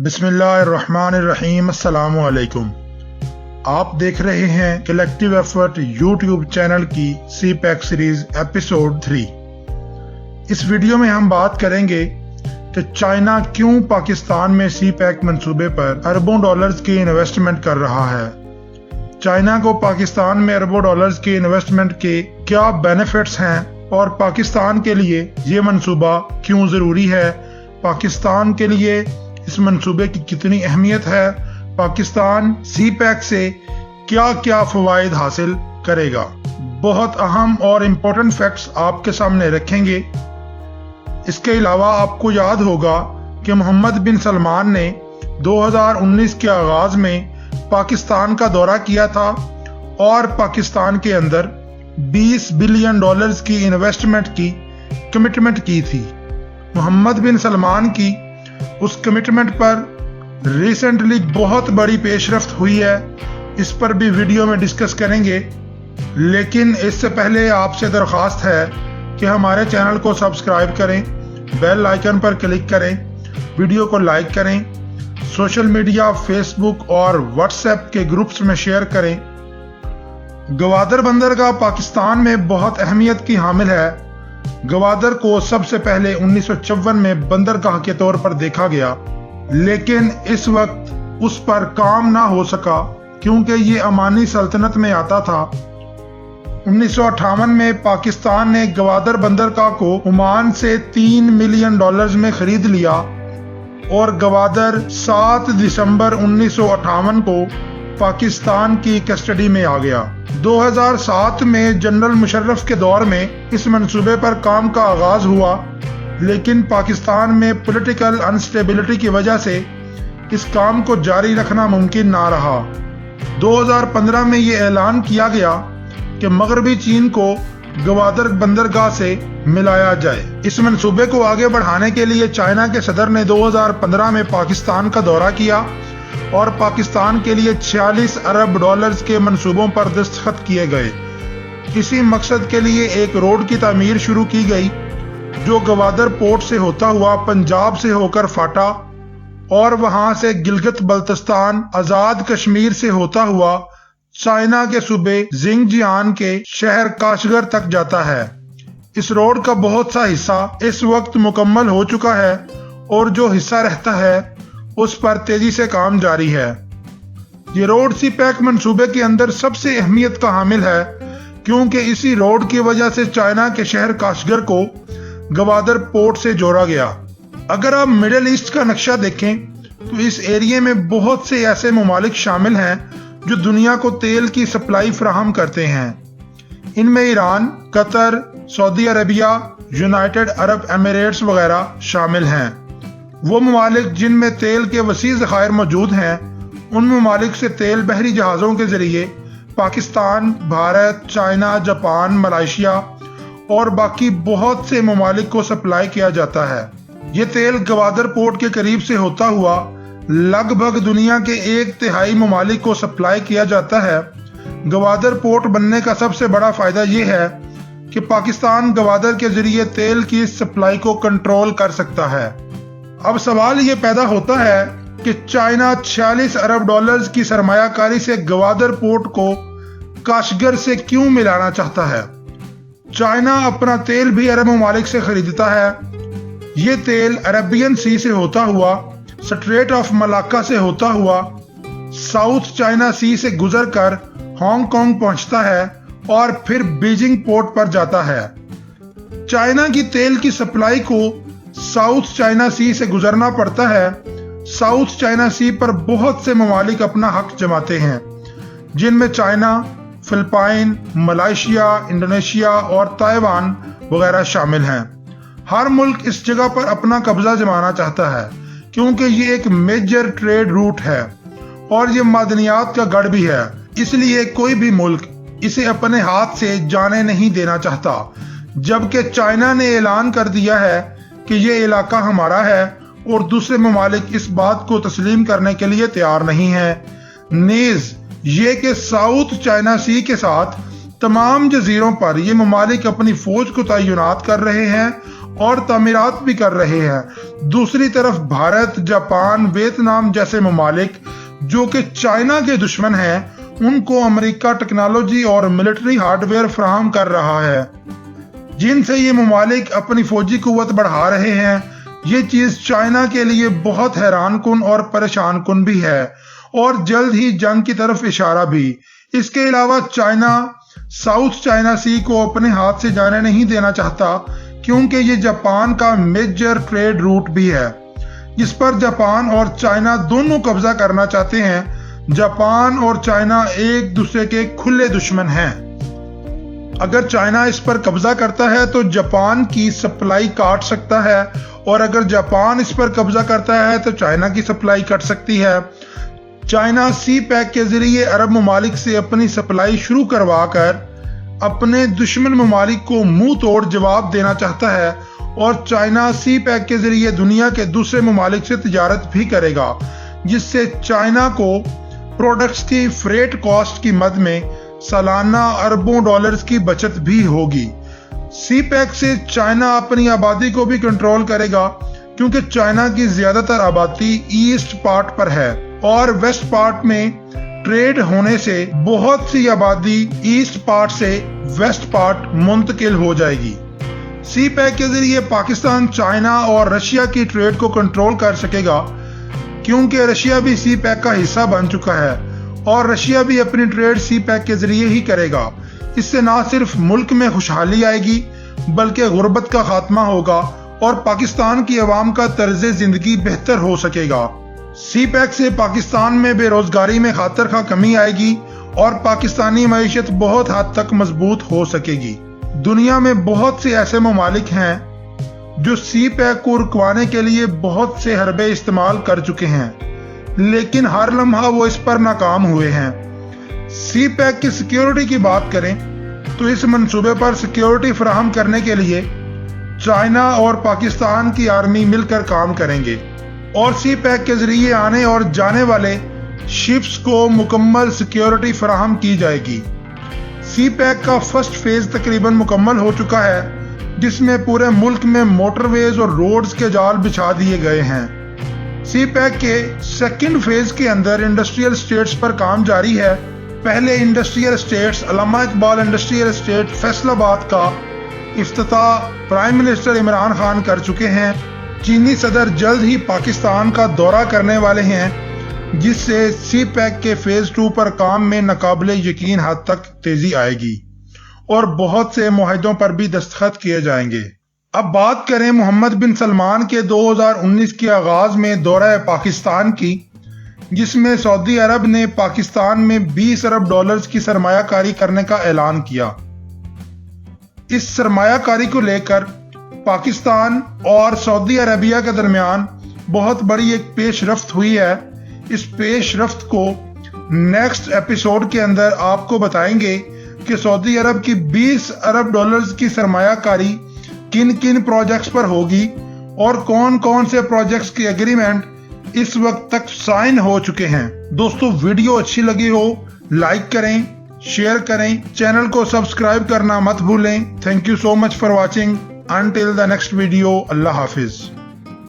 बिस्मिल्लाहिर्रहमानिर्रहीम। अस्सलाम वालेकुम। आप देख रहे हैं कलेक्टिव एफर्ट यूट्यूब चैनल की CPEC सीरीज एपिसोड 3। इस वीडियो में हम बात करेंगे कि चाइना क्यों पाकिस्तान में CPEC मंसूबे पर अरबों डॉलर्स की इन्वेस्टमेंट कर रहा है। चाइना को पाकिस्तान में अरबों डॉलर्स की इन्वेस्टमेंट के क्या बेनिफिट्स हैं और पाकिस्तान के लिए ये मंसूबा क्यों जरूरी है, पाकिस्तान के लिए इस मंसूबे की कितनी अहमियत है, पाकिस्तान CPEC से क्या क्या फवायद हासिल करेगा। बहुत अहम और इम्पोर्टेंट फैक्ट्स आपके सामने रखेंगे। इसके अलावा आपको याद होगा कि मोहम्मद बिन सलमान ने 2019 के आगाज में पाकिस्तान का दौरा किया था और पाकिस्तान के अंदर 20 बिलियन डॉलर्स की इन्वेस्टमेंट की कमिटमेंट की थी। मोहम्मद बिन सलमान की उस कमिटमेंट पर रिसेंटली बहुत बड़ी पेशरफ्त हुई है, इस पर भी वीडियो में डिस्कस करेंगे। लेकिन इससे पहले आपसे दरख्वास्त है कि हमारे चैनल को सब्सक्राइब करें, बेल आइकन पर क्लिक करें, वीडियो को लाइक करें, सोशल मीडिया फेसबुक और व्हाट्सएप के ग्रुप्स में शेयर करें। गवादर बंदरगाह पाकिस्तान में बहुत अहमियत की हामिल है। गवादर को सबसे पहले 1954 में बंदरगाह के तौर पर देखा गया, लेकिन इस वक्त उस पर काम ना हो सका क्योंकि ये अमानी सल्तनत में आता था। 1958 में पाकिस्तान ने गवादर बंदरगाह को ओमान से 3 मिलियन डॉलर्स में खरीद लिया और गवादर 7 दिसंबर 1958 को पाकिस्तान की कस्टडी में आ गया। 2007 में जनरल मुशर्रफ के दौर में इस मंसूबे पर काम का आगाज हुआ, लेकिन पाकिस्तान में पॉलिटिकल अनस्टेबिलिटी की वजह से इस काम को जारी रखना मुमकिन ना रहा। 2015 में ये ऐलान किया गया कि मगरबी चीन को गवादर बंदरगाह से मिलाया जाए। इस मंसूबे को आगे बढ़ाने के लिए चाइना के सदर ने 2015 में पाकिस्तान का दौरा किया और पाकिस्तान के लिए 46 अरब डॉलर्स के मंसूबों पर दस्तखत किए गए। इसी मकसद के लिए एक रोड की तामीर शुरू की गई जो गवादर पोर्ट से होता हुआ पंजाब से होकर फाटा और वहां से गिलगित बल्तिस्तान, आजाद कश्मीर से होता हुआ चाइना के सूबे जिंगजियान के शहर काशगर तक जाता है। इस रोड का बहुत सा हिस्सा इस वक्त मुकम्मल हो चुका है और जो हिस्सा रहता है उस पर तेजी से काम जारी है। ये रोड CPEC मंसूबे के अंदर सबसे अहमियत का हामिल है क्योंकि इसी रोड की वजह से चाइना के शहर काशगर को गवादर पोर्ट से जोड़ा गया। अगर आप मिडिल ईस्ट का नक्शा देखें तो इस एरिया में बहुत से ऐसे ममालिक शामिल हैं जो दुनिया को तेल की सप्लाई फराहम करते हैं। इनमें Iran, Qatar, Saudi Arabia, United Arab Emirates वगैरह शामिल हैं। वो ममालिक जिनमें तेल के वसी ज़खायर मौजूद हैं, उन ममालिक से तेल बहरी जहाज़ों के जरिए Pakistan, Bharat, China, Japan, Malaysia और बाकी बहुत से ममालिक को सप्लाई किया जाता है। ये तेल गवादर पोर्ट के करीब से होता हुआ लगभग दुनिया के 1/3 ममालिक को सप्लाई किया जाता है। गवादर पोर्ट बनने का सबसे बड़ा फायदा ये है कि पाकिस्तान गवादर के जरिए तेल की सप्लाई को कंट्रोल कर सकता है। अब सवाल ये पैदा होता है कि चाइना 46 अरब डॉलर्स की सरमायाकारी से गवादर पोर्ट को काशगर से क्यों मिलाना चाहता है। चाइना अपना तेल भी अरब ममालिक से खरीदता है। ये तेल अरेबियन सी से होता हुआ, स्ट्रेट ऑफ मलाक्का से होता हुआ, साउथ चाइना सी से गुजरकर हांगकांग पहुंचता है और फिर बीजिंग पोर्ट पर जाता है। चाइना की तेल की सप्लाई को साउथ चाइना सी से गुजरना पड़ता है। साउथ चाइना सी पर बहुत से ममालिक अपना हक जमाते हैं, जिनमें चाइना, फिलिपाइन, मलेशिया, इंडोनेशिया और ताइवान वगैरह शामिल हैं। हर मुल्क इस जगह पर अपना कब्जा जमाना चाहता है क्योंकि ये एक मेजर ट्रेड रूट है और ये मादनियात का गढ़ भी है, इसलिए कोई भी मुल्क इसे अपने हाथ से जाने नहीं देना चाहता। जबकि चाइना ने ऐलान कर दिया है कि ये इलाका हमारा है और दूसरे ममालिक इस बात को तस्लीम करने के लिए तैयार नहीं है। नीज ये कि साउथ चाइना सी के साथ तमाम जजीरों पर ये ममालिक अपनी फौज को तैनात कर रहे हैं और तामीरात भी कर रहे हैं। दूसरी तरफ भारत, जापान, वियतनाम जैसे ममालिक जो कि चाइना के दुश्मन हैं, उनको अमेरिका टेक्नोलॉजी और मिलिट्री हार्डवेयर फराहम कर रहा है, जिनसे ये ममालिक अपनी फौजी कुव्वत बढ़ा रहे हैं। ये चीज चाइना के लिए बहुत हैरान कुन और परेशान कुन भी है और जल्द ही जंग की तरफ इशारा भी। इसके अलावा चाइना साउथ चाइना सी को अपने हाथ से जाने नहीं देना चाहता, क्योंकि ये जापान का मेजर ट्रेड रूट भी है, जिस पर जापान और चाइना दोनों कब्जा करना चाहते हैं। जापान और चाइना एक दूसरे के खुले दुश्मन हैं। अगर चाइना इस पर कब्जा करता है तो जापान की सप्लाई काट सकता है, और अगर जापान इस पर कब्जा करता है तो चाइना की सप्लाई कट सकती है। चाइना सी पैक के जरिए अरब ममालिक से अपनी सप्लाई शुरू करवा कर अपने दुश्मन ममालिक को मुंह तोड़ जवाब देना चाहता है, और चाइना सी पैक के जरिए दुनिया के दूसरे ममालिक से तिजारत भी करेगा, जिससे चाइना को प्रोडक्ट्स की फ्रेट कॉस्ट की मद में सालाना अरबों डॉलर्स की बचत भी होगी। सी पैक से चाइना अपनी आबादी को भी कंट्रोल करेगा, क्योंकि चाइना की ज्यादातर आबादी ईस्ट पार्ट पर है और वेस्ट पार्ट में ट्रेड होने से बहुत सी आबादी ईस्ट पार्ट से वेस्ट पार्ट मुंतकिल हो जाएगी। सी पैक के जरिए पाकिस्तान, चाइना और रशिया की ट्रेड को कंट्रोल कर सकेगा, क्योंकि रशिया भी सी पैक का हिस्सा बन चुका है और रशिया भी अपनी ट्रेड सी पैक के जरिए ही करेगा। इससे ना सिर्फ मुल्क में खुशहाली आएगी, बल्कि गुर्बत का खात्मा होगा और पाकिस्तान की आवाम का तर्ज जिंदगी बेहतर हो सकेगा। सी पैक से पाकिस्तान में बेरोजगारी में खातर खा कमी आएगी और पाकिस्तानी मईशत बहुत हद तक मजबूत हो सकेगी। दुनिया में बहुत से ऐसे ममालिक हैं जो सी पैक को रुकवाने के लिए बहुत से हरबे इस्तेमाल कर चुके हैं, लेकिन हर लम्हा वो इस पर नाकाम हुए हैं। सी पैक की सिक्योरिटी की बात करें तो इस मंसूबे पर सिक्योरिटी फराहम करने के लिए चाइना और पाकिस्तान की आर्मी मिलकर काम करेंगे और सी पैक के जरिए आने और जाने वाले शिप्स को मुकम्मल सिक्योरिटी फराहम की जाएगी। सी पैक का फर्स्ट फेज तकरीबन मुकम्मल हो चुका है, जिसमें पूरे मुल्क में मोटरवेज और रोड्स के जाल बिछा दिए गए हैं। सी पैक के सेकंड फेज के अंदर इंडस्ट्रियल स्टेट्स पर काम जारी है। पहले इंडस्ट्रियल स्टेट्स अल्लामा इकबाल इंडस्ट्रियल एस्टेट फैसलाबाद का इफ्तिताह प्राइम मिनिस्टर इमरान खान कर चुके हैं। चीनी सदर जल्द ही पाकिस्तान का दौरा करने वाले हैं, जिससे सी पैक के फेज 2 पर काम में नाकाबिले यकीन हद तक तेजी आएगी और बहुत से मुआहदों पर भी दस्तखत किए जाएंगे। अब बात करें मोहम्मद बिन सलमान के 2019 के आगाज में दौरा पाकिस्तान की, जिसमें सऊदी अरब ने पाकिस्तान में 20 अरब डॉलर्स की सरमायाकारी करने का ऐलान किया। इस सरमायाकारी को लेकर पाकिस्तान और सऊदी अरबिया के दरमियान बहुत बड़ी एक पेशरफ्त हुई है। इस पेशरफ्त को नेक्स्ट एपिसोड के अंदर आपको बताएंगे कि सऊदी अरब की 20 अरब डॉलर्स की सरमायाकारी किन किन प्रोजेक्ट्स पर होगी और कौन कौन से प्रोजेक्ट्स के एग्रीमेंट इस वक्त तक साइन हो चुके हैं। दोस्तों, वीडियो अच्छी लगी हो लाइक करें, शेयर करें, चैनल को सब्सक्राइब करना मत भूलें। Thank you so much for watching. Until the next video, Allah Hafiz.